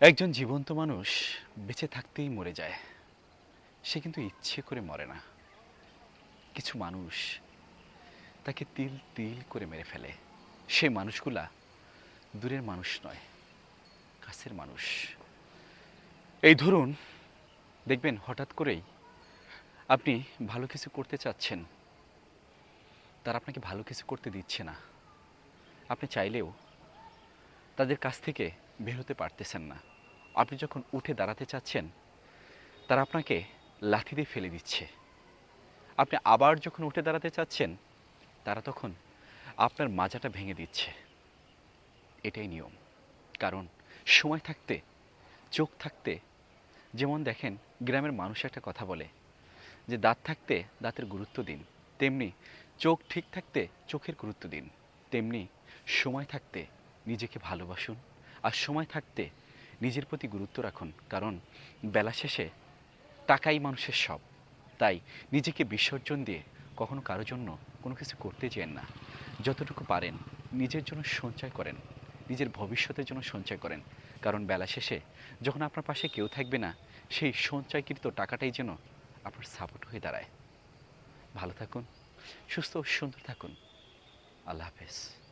একজন জীবন্ত মানুষ বেঁচে থাকতেই মরে যায়, সে কিন্তু ইচ্ছে করে মরে না। কিছু মানুষ তাকে তিল তিল করে মেরে ফেলে। সে মানুষগুলা দূরের মানুষ নয়, কাছের মানুষ। এই ধরুন, দেখবেন হঠাৎ করেই আপনি ভালো কিছু করতে চাচ্ছেন, তারা আপনাকে ভালো কিছু করতে দিচ্ছে না। আপনি চাইলেও তাদের কাছ থেকে বের হতে পারতেছেন না। আপনি যখন উঠে দাঁড়াতে চাচ্ছেন, তারা আপনাকে লাথি দিয়ে ফেলে দিচ্ছে। আপনি আবার যখন উঠে দাঁড়াতে চাচ্ছেন, তারা তখন আপনার মাজাটা ভেঙে দিচ্ছে। এটাই নিয়ম। কারণ সময় থাকতে, চোখ থাকতে, যেমন দেখেন গ্রামের মানুষ একটা কথা বলে যে দাঁত থাকতে দাঁতের গুরুত্ব দিন, তেমনি চোখ ঠিক থাকতে চোখের গুরুত্ব দিন। তেমনি সময় থাকতে নিজেকে ভালোবাসুন, আর সময় থাকতে নিজের প্রতি গুরুত্ব রাখুন। কারণ বেলা শেষে টাকাই মানুষের সব। তাই নিজেকে বিসর্জন দিয়ে কখনো কারো জন্য কোনো কিছু করতে যেন না। যতটুকু পারেন নিজের জন্য সঞ্চয় করেন, নিজের ভবিষ্যতের জন্য সঞ্চয় করেন। কারণ বেলা শেষে যখন আপনার পাশে কেউ থাকবে না, সেই সঞ্চয়কৃত টাকাটাই যেন আপনার সাপোর্ট হয়ে দাঁড়ায়। ভালো থাকুন, সুস্থ ও সুন্দর থাকুন। আল্লাহ হাফেজ।